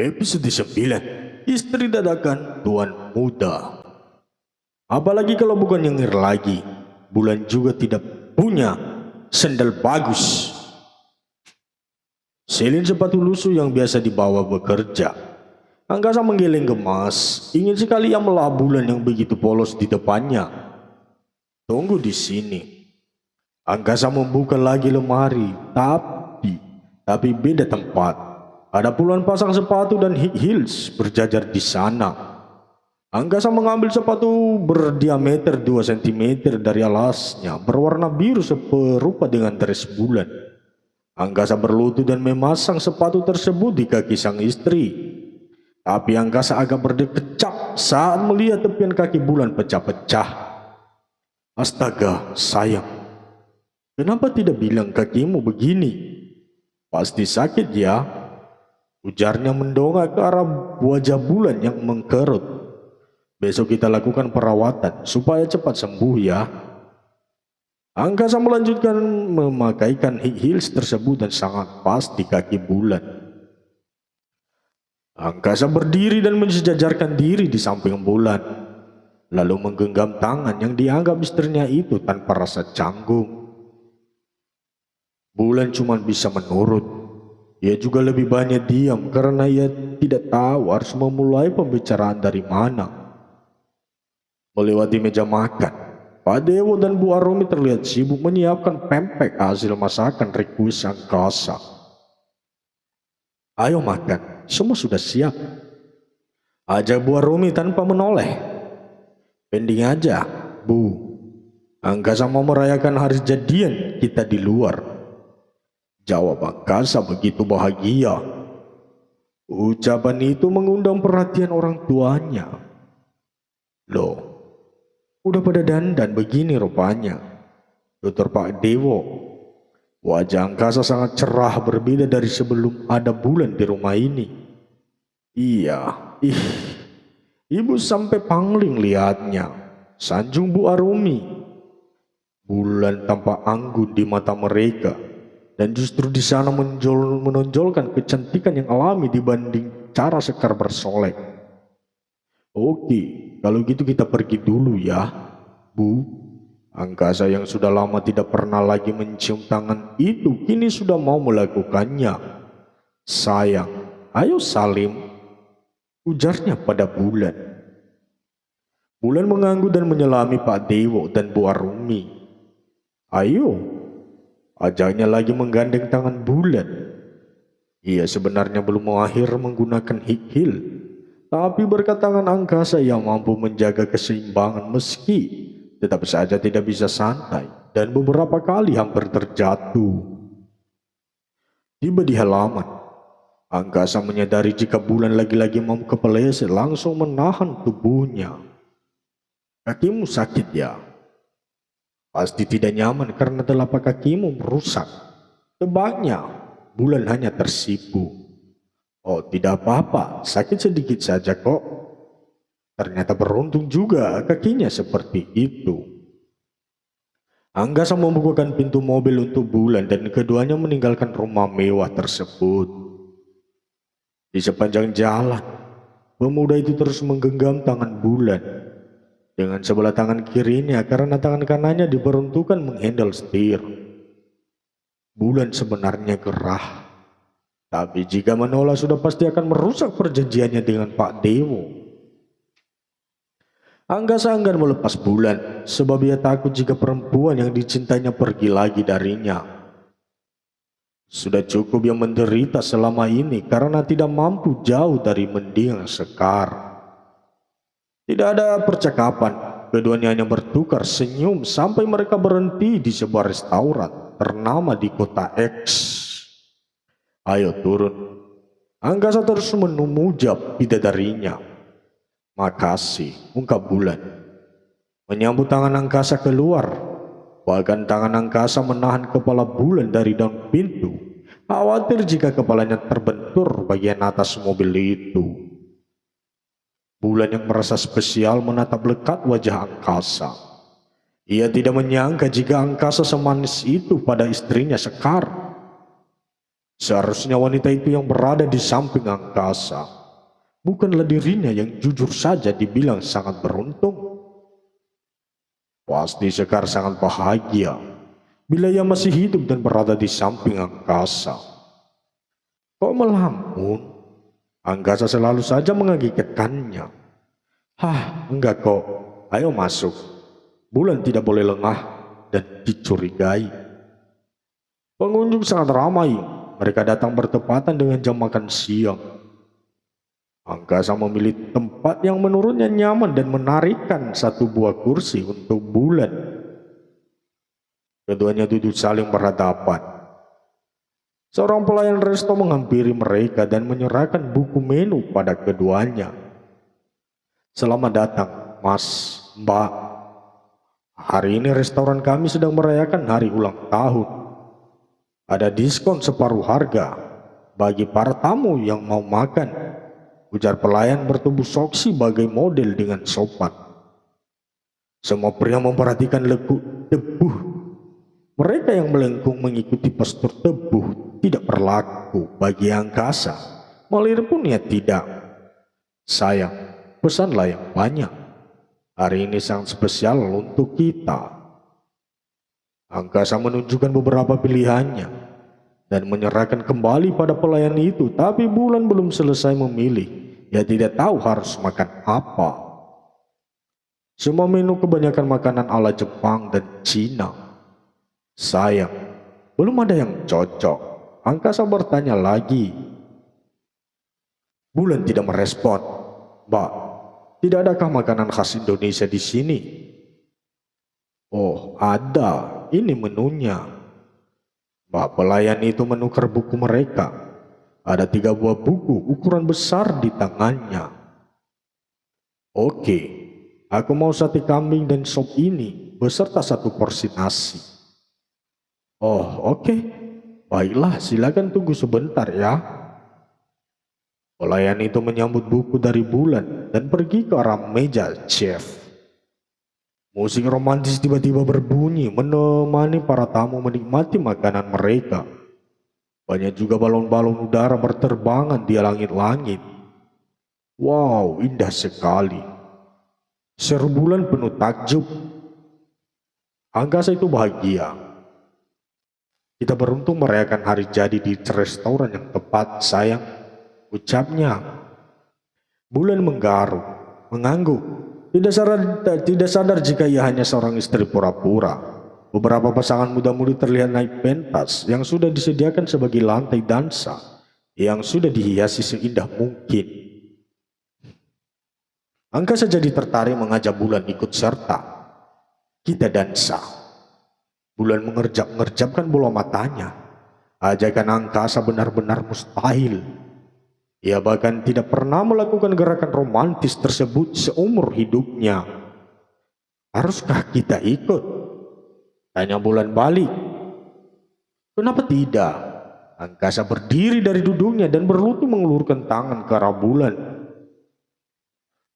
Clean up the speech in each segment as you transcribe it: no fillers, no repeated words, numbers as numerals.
Episode 9, Istri Dadakan Tuan Muda. Apalagi kalau bukan nyengir lagi, Bulan juga tidak punya sendal bagus. Selain sepatu lusuh yang biasa dibawa bekerja, Angkasa menggeleng gemas, ingin sekali yang melah Bulan yang begitu polos di depannya. Tunggu di sini. Angkasa membuka lagi lemari, tapi beda tempat. Ada puluhan pasang sepatu dan high heels berjajar di sana. Angkasa mengambil sepatu berdiameter 2 cm dari alasnya, berwarna biru serupa dengan dress Bulan. Angkasa berlutut dan memasang sepatu tersebut di kaki sang istri. Tapi Angkasa agak berdekecap saat melihat tepian kaki Bulan pecah-pecah. Astaga, sayang. Kenapa tidak bilang kakimu begini? Pasti sakit ya? Ujarnya mendongak ke arah wajah Bulan yang mengkerut. Besok kita lakukan perawatan supaya cepat sembuh ya. Angkasa melanjutkan memakaikan high heels tersebut dan sangat pas di kaki Bulan. Angkasa berdiri dan mensejajarkan diri di samping Bulan, lalu menggenggam tangan yang dianggap istrinya itu tanpa rasa canggung. Bulan cuma bisa menurut. Ia juga lebih banyak diam karena ia tidak tahu harus memulai pembicaraan dari mana. Melewati meja makan, Pak Dewo dan Bu Arumi terlihat sibuk menyiapkan pempek hasil masakan request Angkasa. Ayo makan, semua sudah siap. Ajak Bu Arumi tanpa menoleh. Pending aja, Bu. Angkasa mau merayakan hari jadian kita di luar. Jawab Angkasa begitu bahagia. Ucapan itu mengundang perhatian orang tuanya. Loh, udah pada dandan begini rupanya, tutur Pak Dewo. Wajah Angkasa sangat cerah berbeda dari sebelum ada Bulan di rumah ini. Iya, ibu sampai pangling lihatnya, sanjung Bu Arumi. Bulan tampak anggun di mata mereka. Dan justru di sana menonjolkan kecantikan yang alami dibanding cara Sekar bersolek. Oke, kalau gitu kita pergi dulu ya, Bu. Angkasa yang sudah lama tidak pernah lagi mencium tangan itu kini sudah mau melakukannya. Sayang, ayo salim, ujarnya pada Bulan. Bulan mengangguk dan menyelami Pak Dewo dan Bu Arumi. Ayo. Ajaknya lagi menggandeng tangan Bulan. Ia sebenarnya belum mengakhir menggunakan high heel, tapi berkat tangan Angkasa yang mampu menjaga keseimbangan meski tetap saja tidak bisa santai dan beberapa kali hampir terjatuh. Tiba di halaman, Angkasa menyadari jika Bulan lagi-lagi mau kepeleset langsung menahan tubuhnya. Kakimu sakit ya? Pasti tidak nyaman karena telapak kakimu merusak. Tebaknya, Bulan hanya tersipu. Oh, tidak apa-apa, sakit sedikit saja kok. Ternyata beruntung juga kakinya seperti itu. Angkasa membukakan pintu mobil untuk Bulan dan keduanya meninggalkan rumah mewah tersebut. Di sepanjang jalan, pemuda itu terus menggenggam tangan Bulan dengan sebelah tangan kirinya karena tangan kanannya diperuntukkan menghandle setir. Bulan sebenarnya gerah, tapi jika menolak sudah pasti akan merusak perjanjiannya dengan Pak Dewo. Angkasa enggan melepas Bulan sebab ia takut jika perempuan yang dicintainya pergi lagi darinya. Sudah cukup yang menderita selama ini karena tidak mampu jauh dari mendiang Sekar. Tidak ada percakapan, keduanya hanya bertukar senyum sampai mereka berhenti di sebuah restoran ternama di kota X. Ayo turun. Angkasa terus memujab bidadarinya. Makasih, ungkap Bulan. Menyambut tangan Angkasa keluar. Bahkan tangan Angkasa menahan kepala Bulan dari daun pintu. Khawatir jika kepalanya terbentur bagian atas mobil itu. Bulan yang merasa spesial menatap lekat wajah Angkasa. Ia tidak menyangka jika Angkasa semanis itu pada istrinya Sekar. Seharusnya wanita itu yang berada di samping angkasa, bukanlah dirinya yang jujur saja dibilang sangat beruntung. Pasti Sekar sangat bahagia bila ia masih hidup dan berada di samping angkasa. Kok melamun? Angkasa selalu saja mengagetkannya. Hah, enggak kok. Ayo masuk. Bulan tidak boleh lengah dan dicurigai. Pengunjung sangat ramai. Mereka datang bertepatan dengan jam makan siang. Angkasa memilih tempat yang menurutnya nyaman dan menarikkan satu buah kursi untuk Bulan. Keduanya duduk saling berhadapan. Seorang pelayan resto menghampiri mereka dan menyerahkan buku menu pada keduanya. Selamat datang, Mas, Mbak. Hari ini restoran kami sedang merayakan hari ulang tahun. Ada diskon separuh harga bagi para tamu yang mau makan, ujar pelayan bertubuh soksi sebagai model dengan sopan. Semua pria memperhatikan lekuk debu. Mereka yang melengkung mengikuti postur tebuh tidak berlaku bagi angkasa. Melir pun ia tidak. Sayang, pesanlah yang banyak. Hari ini sangat spesial untuk kita. Angkasa menunjukkan beberapa pilihannya dan menyerahkan kembali pada pelayan itu. Tapi Bulan belum selesai memilih. Ia tidak tahu harus makan apa. Semua menu kebanyakan makanan ala Jepang dan Cina. Sayang, belum ada yang cocok. Angkasa bertanya lagi. Bulan tidak merespon. Mbak, tidak adakah makanan khas Indonesia di sini? Oh, ada. Ini menunya. Mbak pelayan itu menukar buku mereka. Ada 3 buah buku ukuran besar di tangannya. Oke, aku mau sate kambing dan sop ini beserta 1 porsi nasi. Oh, oke. Baiklah, silakan tunggu sebentar ya. Pelayan itu menyambut buku dari Bulan dan pergi ke arah meja chef. Musik romantis tiba-tiba berbunyi menemani para tamu menikmati makanan mereka. Banyak juga balon-balon udara berterbangan di langit-langit. Wow, indah sekali. Seru Bulan penuh takjub. Angkasa itu bahagia. Kita beruntung merayakan hari jadi di restoran yang tepat, sayang, ucapnya. Bulan menggaruk, mengangguk. Tidak sadar jika ia hanya seorang istri pura-pura. Beberapa pasangan muda-mudi terlihat naik pentas yang sudah disediakan sebagai lantai dansa yang sudah dihiasi seindah mungkin. Angkasa jadi tertarik mengajak Bulan ikut serta. Kita dansa. Bulan mengerjap-ngerjapkan bola matanya. Ajakan angkasa benar-benar mustahil. Ia bahkan tidak pernah melakukan gerakan romantis tersebut seumur hidupnya. Haruskah kita ikut? Tanya Bulan balik. Kenapa tidak? Angkasa berdiri dari duduknya dan berlutut mengulurkan tangan ke arah Bulan.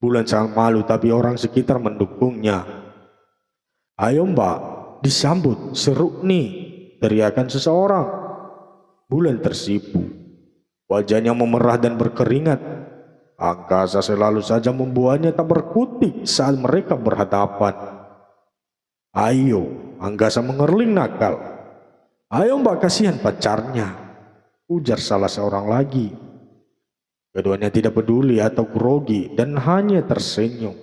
Bulan sangat malu tapi orang sekitar mendukungnya. Ayo Mbak. Disambut, seru nih, teriakan seseorang. Bulan tersipu. Wajahnya memerah dan berkeringat. Angkasa selalu saja membuatnya tak berkutik saat mereka berhadapan. Ayo, Angkasa mengerling nakal. Ayo Mbak, kasihan pacarnya, ujar salah seorang lagi. Keduanya tidak peduli atau grogi dan hanya tersenyum.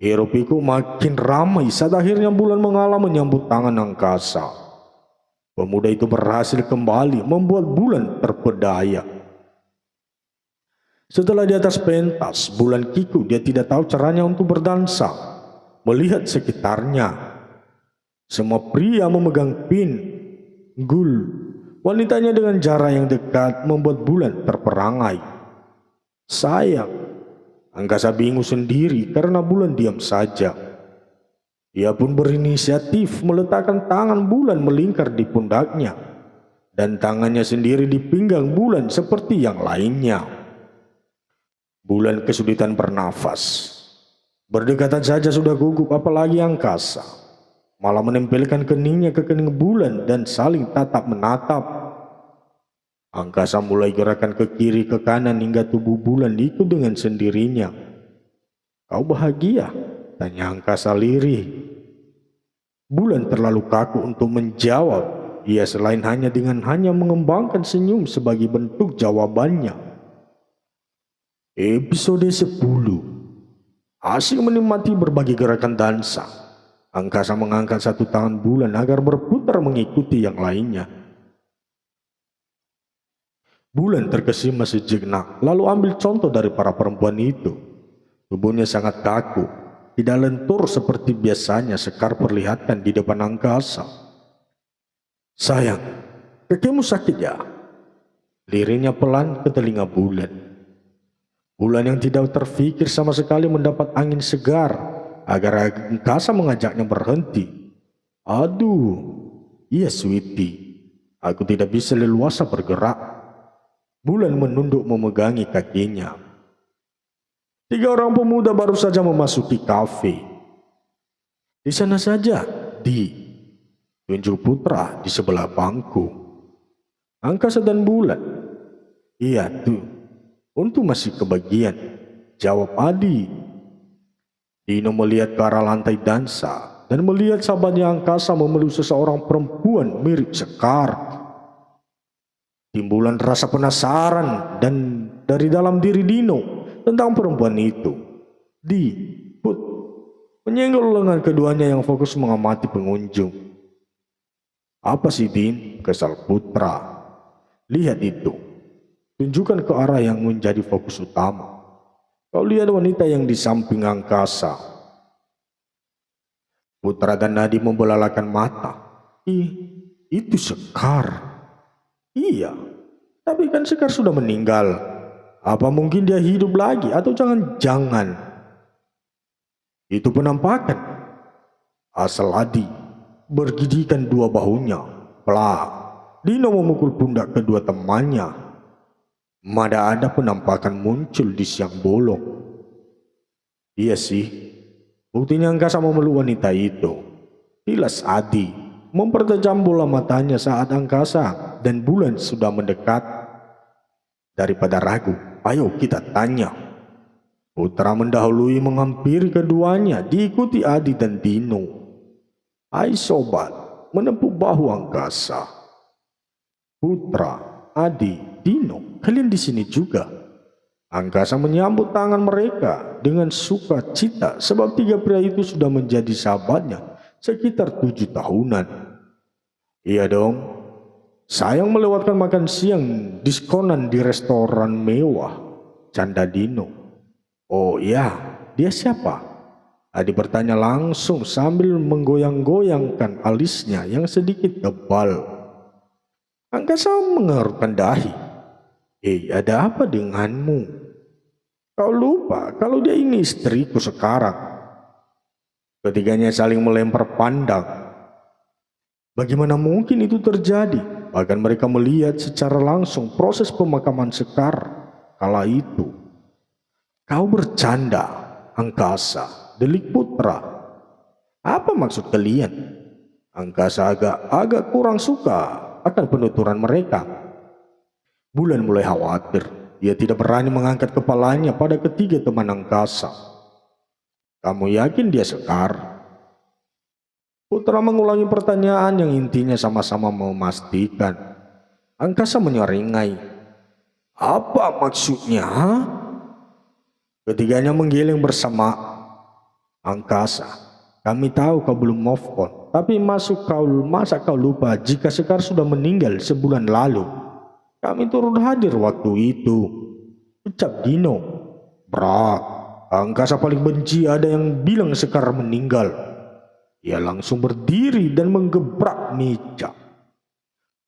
Hiruk-pikuk makin ramai saat akhirnya Bulan mengalah menyambut tangan angkasa. Pemuda itu berhasil kembali membuat Bulan terpedaya. Setelah di atas pentas, Bulan kikuk, dia tidak tahu caranya untuk berdansa. Melihat sekitarnya, semua pria memegang pin, gul. Wanitanya dengan jarak yang dekat membuat Bulan terperangai. Sayang, Angkasa bingung sendiri karena Bulan diam saja. Ia pun berinisiatif meletakkan tangan Bulan melingkar di pundaknya dan tangannya sendiri di pinggang Bulan seperti yang lainnya. Bulan kesulitan bernafas. Berdekatan saja sudah gugup, apalagi Angkasa malah menempelkan keningnya ke kening Bulan dan saling tatap menatap. Angkasa mulai gerakan ke kiri ke kanan hingga tubuh bulan ikut dengan sendirinya. Kau bahagia? Tanya angkasa lirih. Bulan terlalu kaku untuk menjawab. Ia selain hanya mengembangkan senyum sebagai bentuk jawabannya. Episode 10. Asik menikmati berbagai gerakan dansa. Angkasa mengangkat satu tangan bulan agar berputar mengikuti yang lainnya. Bulan terkesima sejenak, lalu ambil contoh dari para perempuan itu. Tubuhnya sangat kaku, tidak lentur seperti biasanya Sekar perlihatkan di depan angkasa. Sayang, kakimu sakit ya? Lirihnya pelan ke telinga Bulan. Bulan yang tidak terfikir sama sekali mendapat angin segar agar angkasa mengajaknya berhenti. Aduh, iya sweetie, aku tidak bisa leluasa bergerak. Bulan menunduk memegangi kakinya. 3 orang pemuda baru saja memasuki kafe. Di sana saja, tunjuk Putra di sebelah bangku. Angkasa dan Bulan. Iya tuh, untung masih kebagian, jawab Adi. Dino melihat ke arah lantai dansa dan melihat sahabatnya Angkasa memeluk seseorang perempuan mirip Sekar. Timbulan rasa penasaran dan dari dalam diri Dino tentang perempuan itu. Put menyenggol lengan keduanya yang fokus mengamati pengunjung. Apa sih Din? Kesal Putra. Lihat itu. Tunjukkan ke arah yang menjadi fokus utama. Kau lihat wanita yang di samping Angkasa. Putra dan Nadi membelalakan mata. Itu Sekar. Iya, tapi kan Sekar sudah meninggal. Apa mungkin dia hidup lagi atau jangan-jangan itu penampakan? Asal Adi bergidikan 2 bahunya. Plak. Dino memukul pundak kedua temannya. Mana ada penampakan muncul di siang bolong. Iya sih, buktinya Angkasa memeluk wanita itu. Tilas Adi mempertajam bola matanya saat Angkasa dan Bulan sudah mendekat. Daripada ragu, ayo kita tanya. Putra mendahului menghampiri keduanya, diikuti Adi dan Dino. Hai sobat, menepuk bahu Angkasa. Putra, Adi, Dino, kalian di sini juga. Angkasa menyambut tangan mereka dengan sukacita sebab 3 pria itu sudah menjadi sahabatnya sekitar 7 tahunan. Iya dong, sayang melewatkan makan siang diskonan di restoran mewah, canda Dino. Oh iya, dia siapa? Adi bertanya langsung sambil menggoyang-goyangkan alisnya yang sedikit tebal. Angkasa mengerutkan dahi. Ada apa denganmu? Kau lupa kalau dia ini istriku sekarang. Ketiganya saling melempar pandang. Bagaimana mungkin itu terjadi? Bahkan mereka melihat secara langsung proses pemakaman Sekar kala itu. Kau bercanda, Angkasa, delik Putra. Apa maksud kalian? Angkasa agak kurang suka akan penuturan mereka. Bulan mulai khawatir. Dia tidak berani mengangkat kepalanya pada ketiga teman Angkasa. Kamu yakin dia Sekar? Putra mengulangi pertanyaan yang intinya sama-sama memastikan. Angkasa menyeringai. Apa maksudnya? Ketiganya menggeleng bersama. Angkasa, kami tahu kau belum move on, tapi masa kau lupa jika Sekar sudah meninggal sebulan lalu? Kami turut hadir waktu itu, ucap Dino. Brak, Angkasa paling benci ada yang bilang Sekar meninggal. Ia langsung berdiri dan menggebrak meja.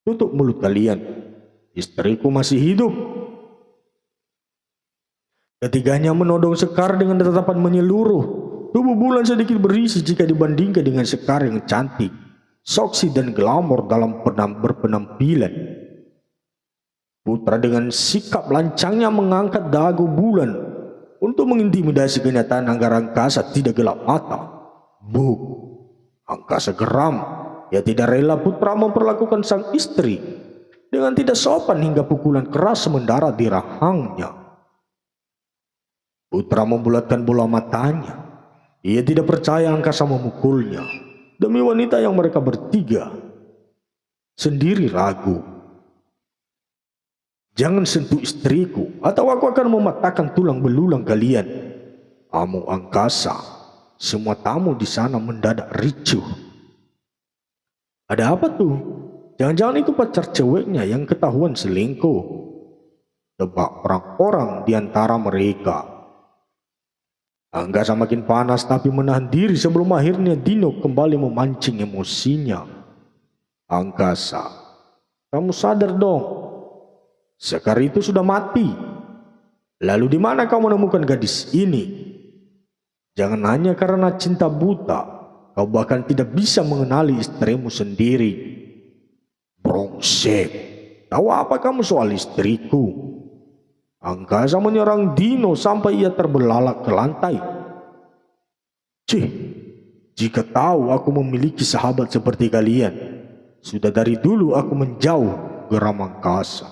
Tutup mulut kalian, istriku masih hidup. Ketiganya menodong Sekar dengan tatapan menyeluruh. Tubuh Bulan sedikit berisi jika dibandingkan dengan Sekar yang cantik, seksi dan glamor dalam berpenampilan. Putra dengan sikap lancangnya mengangkat dagu Bulan untuk mengintimidasi kenyataan agar Angkasa tidak gelap mata. Angkasa geram. Ia tidak rela Putra memperlakukan sang istri dengan tidak sopan hingga pukulan keras mendarat di rahangnya. Putra membulatkan bola matanya. Ia tidak percaya angkasa memukulnya. Demi wanita yang mereka bertiga sendiri ragu. "Jangan sentuh istriku atau aku akan mematahkan tulang belulang kalian." Amuk angkasa. Semua tamu di sana mendadak ricuh. "Ada apa tuh? Jangan-jangan itu pacar ceweknya yang ketahuan selingkuh," tebak orang-orang di antara mereka. Angkasa makin panas tapi menahan diri sebelum akhirnya Dino kembali memancing emosinya. "Angkasa, kamu sadar dong, Sekar itu sudah mati. Lalu di mana kau menemukan gadis ini? Jangan hanya karena cinta buta, kau bahkan tidak bisa mengenali istrimu sendiri." "Brengsek, tahu apa kamu soal istriku?" Angkasa menyerang Dino sampai ia terbelalak ke lantai. "Cih, jika tahu aku memiliki sahabat seperti kalian, sudah dari dulu aku menjauh," geram Angkasa.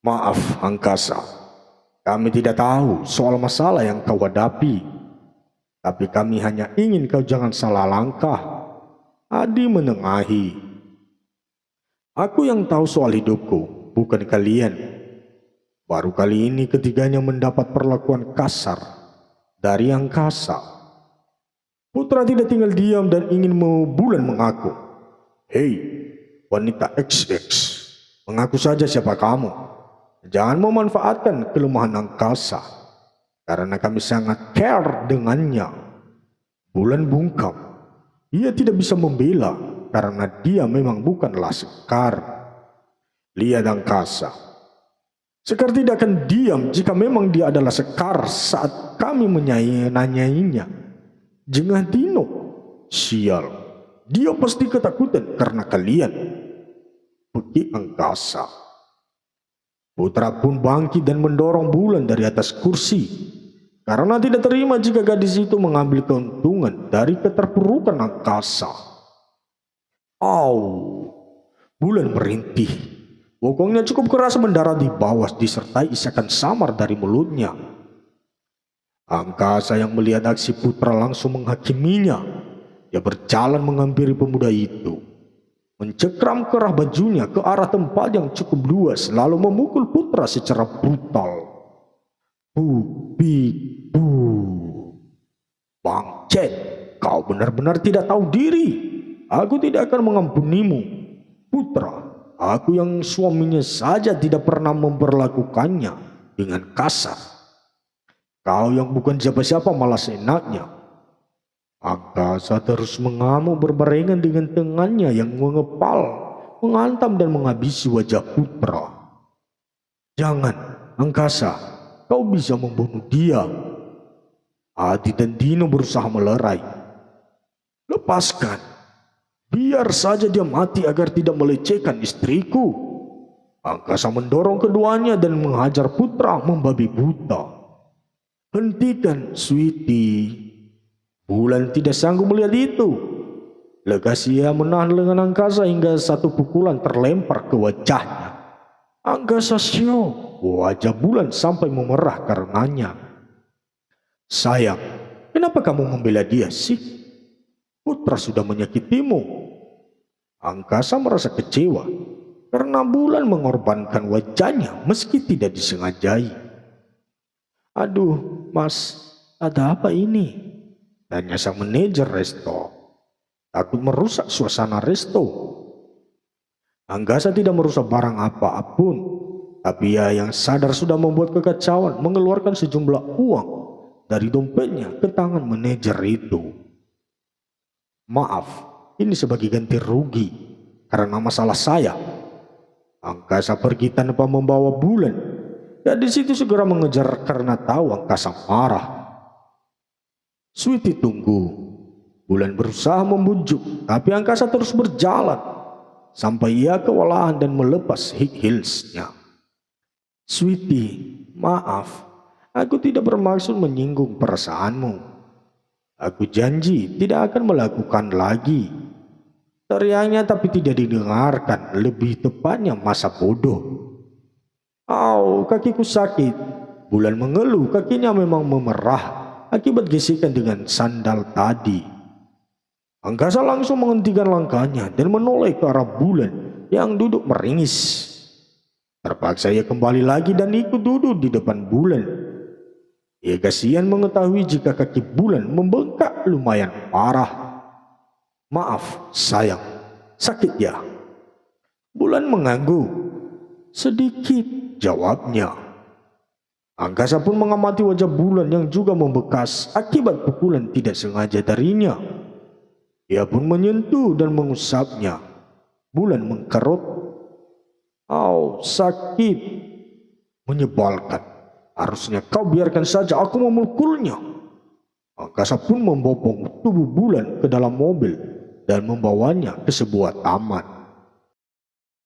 "Maaf Angkasa, kami tidak tahu soal masalah yang kau hadapi. Tapi kami hanya ingin kau jangan salah langkah," Adi menengahi. "Aku yang tahu soal hidupku, bukan kalian." Baru kali ini ketiganya mendapat perlakuan kasar dari Angkasa. Putra tidak tinggal diam dan ingin Bulan mengaku. "Hei, wanita XX, mengaku saja siapa kamu. Jangan memanfaatkan kelemahan Angkasa, karena kami sangat care dengannya." Bulan bungkam. Ia tidak bisa membela karena dia memang bukanlah Sekar. "Lihat Angkasa, Sekar tidak akan diam jika memang dia adalah Sekar saat kami menanyainya," jengah Dino. "Sial, dia pasti ketakutan karena kalian," pekik Angkasa. Putra pun bangkit dan mendorong Bulan dari atas kursi karena tidak terima jika gadis itu mengambil keuntungan dari keterpurukan Angkasa. "Au!" Bulan merintih. Bokongnya cukup keras mendarat di bawah disertai isakan samar dari mulutnya. Angkasa yang melihat aksi Putra langsung menghakiminya. Dia berjalan menghampiri pemuda itu, mencekram kerah bajunya ke arah tempat yang cukup luas, lalu memukul Putra secara brutal. Bu, "Bangcet, kau benar-benar tidak tahu diri. Aku tidak akan mengampunimu. Putra, aku yang suaminya saja tidak pernah memperlakukannya dengan kasar. Kau yang bukan siapa-siapa malah seenaknya." Angkasa terus mengamuk berbarengan dengan tangannya yang mengepal, menghantam dan menghabisi wajah Putra. "Jangan, Angkasa, kau bisa membunuh dia." Adi dan Dino berusaha melerai. "Lepaskan, biar saja dia mati agar tidak melecehkan istriku." Angkasa mendorong keduanya dan menghajar Putra membabi buta. "Hentikan, Sweetie." Bulan tidak sanggup melihat itu. Legasia menahan lengan Angkasa hingga satu pukulan terlempar ke wajahnya. Angkasa syok, wajah Bulan sampai memerah karenanya. "Sayang, kenapa kamu membela dia sih? Putra sudah menyakitimu." Angkasa merasa kecewa karena Bulan mengorbankan wajahnya meski tidak disengajai. "Aduh, Mas, ada apa ini?" tanya sang manajer resto. Takut merusak suasana resto. Angkasa tidak merusak barang apapun, tapi ia yang sadar sudah membuat kekacauan mengeluarkan sejumlah uang dari dompetnya ke tangan manajer itu. "Maaf, ini sebagai ganti rugi karena masalah saya." Angkasa pergi tanpa membawa Bulan. Gadis itu segera mengejar karena tahu Angkasa marah. "Sweetie, tunggu." Bulan berusaha membujuk, tapi Angkasa terus berjalan sampai ia kewalahan dan melepas high heelsnya. "Sweetie, maaf. Aku tidak bermaksud menyinggung perasaanmu. Aku janji tidak akan melakukan lagi." Teriaknya tapi tidak didengarkan, lebih tepatnya masa bodoh. Au, kakiku sakit. Bulan mengeluh, kakinya memang memerah akibat gesekan dengan sandal tadi. Angkasa langsung menghentikan langkahnya dan menoleh ke arah Bulan yang duduk meringis. Terpaksa ia kembali lagi dan ikut duduk di depan Bulan. Ia kasihan mengetahui jika kaki Bulan membengkak lumayan parah. Maaf, sayang, sakit ya? Bulan mengangguk. Sedikit, jawabnya. Angkasa pun mengamati wajah Bulan yang juga membekas akibat pukulan tidak sengaja darinya. Ia pun menyentuh dan mengusapnya. Bulan mengkerut. Au, sakit. Menyebalkan. Harusnya kau biarkan saja aku memukulnya. Angkasa pun membopong tubuh Bulan ke dalam mobil dan membawanya ke sebuah taman.